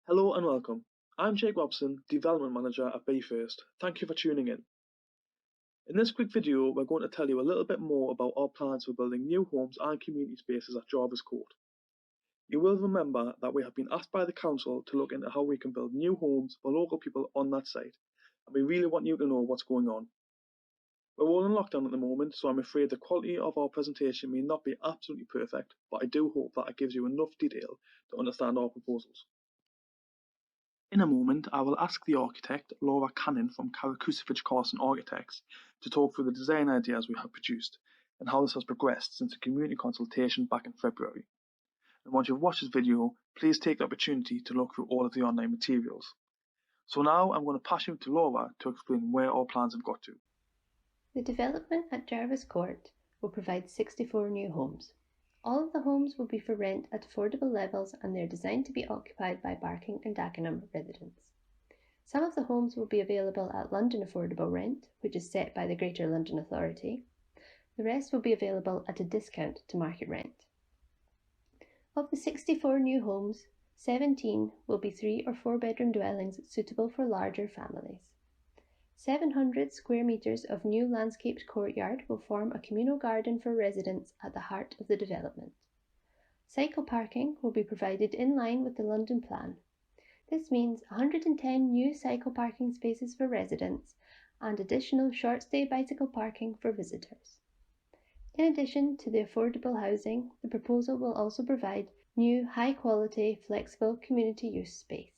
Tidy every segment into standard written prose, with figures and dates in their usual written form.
Hello and welcome. I'm Jake Robson, Development Manager at BayFirst. Thank you for tuning in. In this quick video, we're going to tell you a little bit more about our plans for building new homes and community spaces at Jervis Court. You will remember that we have been asked by the council to look into how we can build new homes for local people on that site, and we really want you to know what's going on. We're all in lockdown at the moment, so I'm afraid the quality of our presentation may not be absolutely perfect, but I do hope that it gives you enough detail to understand our proposals. In a moment, I will ask the architect, Laura Cannon from Carrick Carson Architects, to talk through the design ideas we have produced and how this has progressed since the community consultation back in February. And once you've watched this video, please take the opportunity to look through all of the online materials. So now I'm going to pass you to Laura to explain where our plans have got to. The development at Jervis Court will provide 64 new homes. All of the homes will be for rent at affordable levels and they're designed to be occupied by Barking and Dagenham residents. Some of the homes will be available at London affordable rent, which is set by the Greater London Authority. The rest will be available at a discount to market rent. Of the 64 new homes, 17 will be 3 or 4 bedroom dwellings suitable for larger families. 700 square metres of new landscaped courtyard will form a communal garden for residents at the heart of the development. Cycle parking will be provided in line with the London plan. This means 110 new cycle parking spaces for residents and additional short-stay bicycle parking for visitors. In addition to the affordable housing, the proposal will also provide new high-quality, flexible community use space.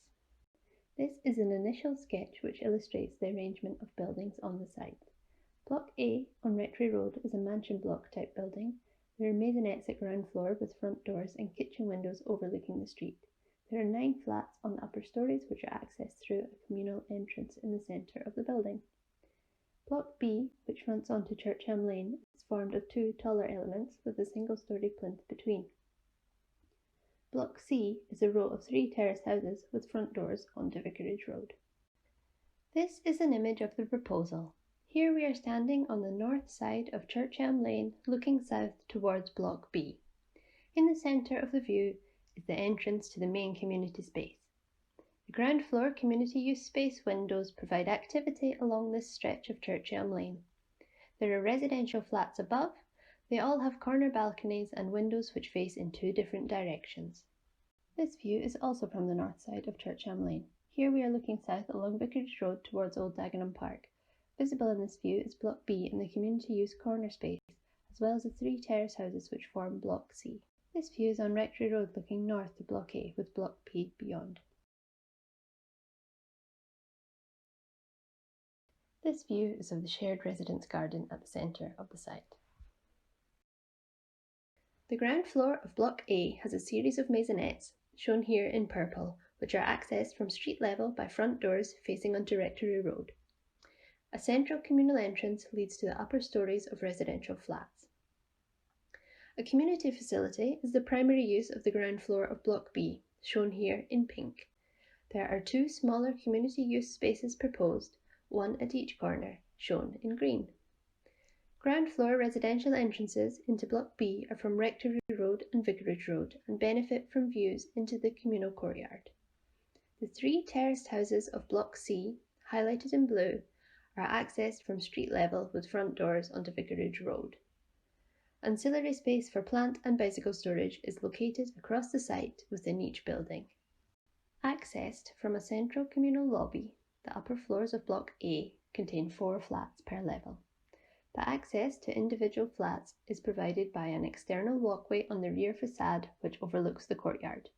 This is an initial sketch which illustrates the arrangement of buildings on the site. Block A on Rectory Road is a mansion block type building. There are maisonettes at ground floor with front doors and kitchen windows overlooking the street. There are 9 flats on the upper stories which are accessed through a communal entrance in the centre of the building. Block B, which fronts onto Church Elm Lane, is formed of 2 taller elements with a single-storey plinth between. Block C is a row of 3 terraced houses with front doors onto Vicarage Road. This is an image of the proposal. Here we are standing on the north side of Church Elm Lane looking south towards Block B. In the centre of the view is the entrance to the main community space. The ground floor community use space windows provide activity along this stretch of Church Elm Lane. There are residential flats above. They all have corner balconies and windows which face in 2 different directions. This view is also from the north side of Church Elm Lane. Here we are looking south along Vicarage Road towards Old Dagenham Park. Visible in this view is Block B in the community use corner space, as well as the 3 terrace houses which form Block C. This view is on Rectory Road looking north to Block A with Block B beyond. This view is of the shared residence garden at the centre of the site. The ground floor of Block A has a series of maisonettes, shown here in purple, which are accessed from street level by front doors facing onto Rectory Road. A central communal entrance leads to the upper stories of residential flats. A community facility is the primary use of the ground floor of Block B, shown here in pink. There are 2 smaller community use spaces proposed, 1 at each corner, shown in green. Ground floor residential entrances into Block B are from Rectory Road and Vicarage Road and benefit from views into the communal courtyard. The 3 terraced houses of Block C, highlighted in blue, are accessed from street level with front doors onto Vicarage Road. Ancillary space for plant and bicycle storage is located across the site within each building. Accessed from a central communal lobby, the upper floors of Block A contain 4 flats per level. The access to individual flats is provided by an external walkway on the rear facade which overlooks the courtyard.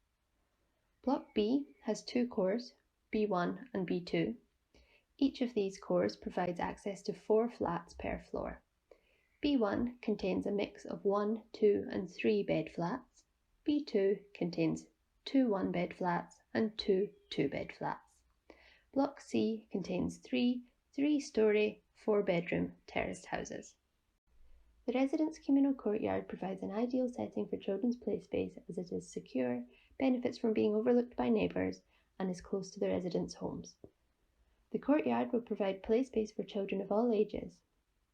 Block B has 2 cores, B1 and B2. Each of these cores provides access to 4 flats per floor. B1 contains a mix of 1, 2 and 3 bed flats. B2 contains 2 1-bed flats and 2 2-bed flats. Block C contains 3 3-storey, 4-bedroom terraced houses. The residents' communal courtyard provides an ideal setting for children's play space as it is secure, benefits from being overlooked by neighbours and is close to the residents' homes. The courtyard will provide play space for children of all ages.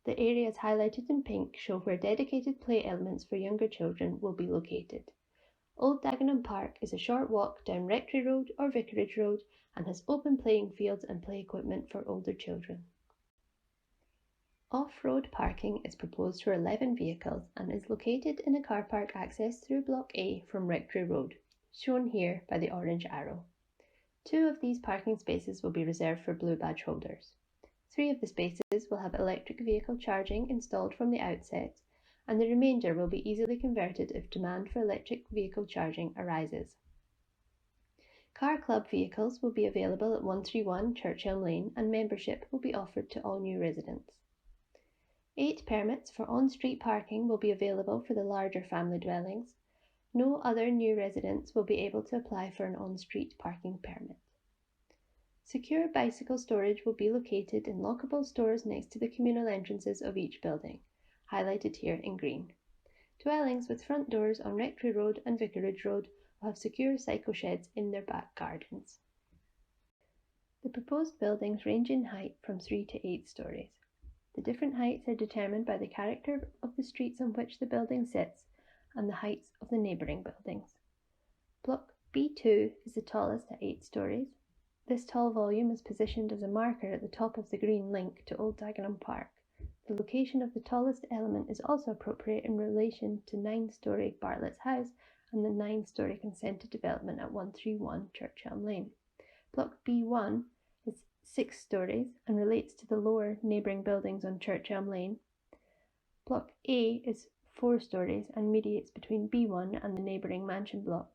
The areas highlighted in pink show where dedicated play elements for younger children will be located. Old Dagenham Park is a short walk down Rectory Road or Vicarage Road and has open playing fields and play equipment for older children. Off-road parking is proposed for 11 vehicles and is located in a car park accessed through Block A from Rectory Road, shown here by the orange arrow. 2 of these parking spaces will be reserved for blue badge holders. 3 of the spaces will have electric vehicle charging installed from the outset, and the remainder will be easily converted if demand for electric vehicle charging arises. Car club vehicles will be available at 131 Church Elm Lane and membership will be offered to all new residents. 8 permits for on-street parking will be available for the larger family dwellings. No other new residents will be able to apply for an on-street parking permit. Secure bicycle storage will be located in lockable stores next to the communal entrances of each building, highlighted here in green. Dwellings with front doors on Rectory Road and Vicarage Road will have secure cycle sheds in their back gardens. The proposed buildings range in height from 3 to 8 stories. The different heights are determined by the character of the streets on which the building sits and the heights of the neighbouring buildings. Block B2 is the tallest at 8 stories. This tall volume is positioned as a marker at the top of the green link to Old Dagenham Park. The location of the tallest element is also appropriate in relation to 9-storey Bartlett's House and the 9-storey consented development at 131 Church Elm Lane. Block B1 is 6 stories and relates to the lower neighbouring buildings on Church Elm Lane. Block A is 4 stories and mediates between B1 and the neighbouring mansion block.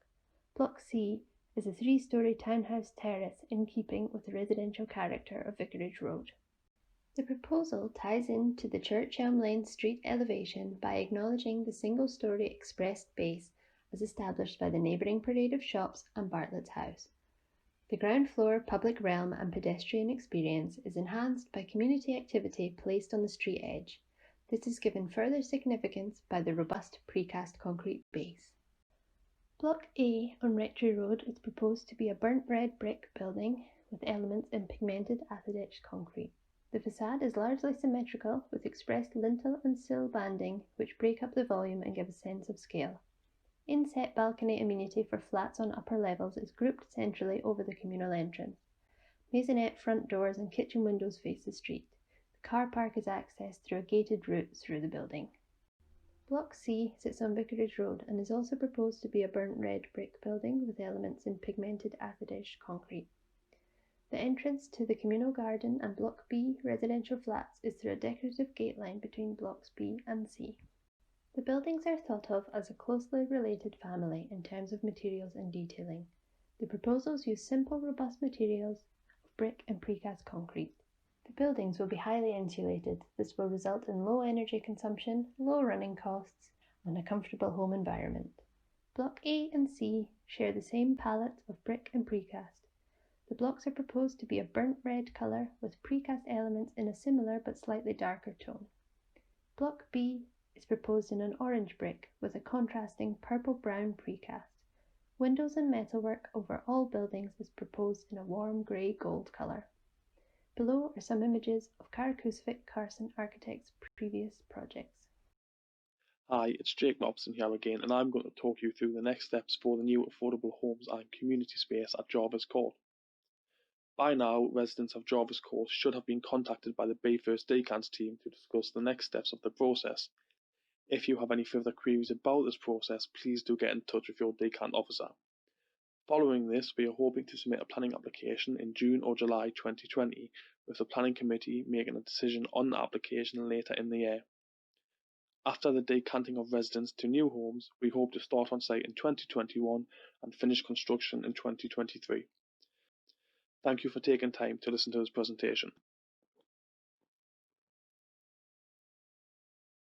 Block C is a 3-storey townhouse terrace in keeping with the residential character of Vicarage Road. The proposal ties into the Church Elm Lane street elevation by acknowledging the single-storey expressed base as established by the neighbouring parade of shops and Bartlett's House. The ground floor public realm and pedestrian experience is enhanced by community activity placed on the street edge. This is given further significance by the robust precast concrete base. Block A on Rectory Road is proposed to be a burnt red brick building with elements in pigmented acid-etched concrete. The facade is largely symmetrical with expressed lintel and sill banding which break up the volume and give a sense of scale. Inset balcony amenity for flats on upper levels is grouped centrally over the communal entrance. Maisonette front doors and kitchen windows face the street. The car park is accessed through a gated route through the building. Block C sits on Vicarage Road and is also proposed to be a burnt red brick building with elements in pigmented acid-etched concrete. The entrance to the communal garden and Block B residential flats is through a decorative gate line between Blocks B and C. The buildings are thought of as a closely related family in terms of materials and detailing. The proposals use simple, robust materials of brick and precast concrete. The buildings will be highly insulated. This will result in low energy consumption, low running costs, and a comfortable home environment. Block A and C share the same palette of brick and precast. The blocks are proposed to be a burnt red colour with precast elements in a similar but slightly darker tone. Block B is proposed in an orange brick with a contrasting purple-brown precast. Windows and metalwork over all buildings is proposed in a warm grey-gold colour. Below are some images of Caracusvic Carson Architects' previous projects. Hi, it's Jake Robson here again, and I'm going to talk you through the next steps for the new affordable homes and community space at Jervis Court. By now, residents of Jervis Court should have been contacted by the BayFirst Decants team to discuss the next steps of the process. If you have any further queries about this process, please do get in touch with your Decant officer. Following this, we are hoping to submit a planning application in June or July 2020, with the planning committee making a decision on the application later in the year. After the decanting of residents to new homes, we hope to start on site in 2021 and finish construction in 2023. Thank you for taking time to listen to this presentation.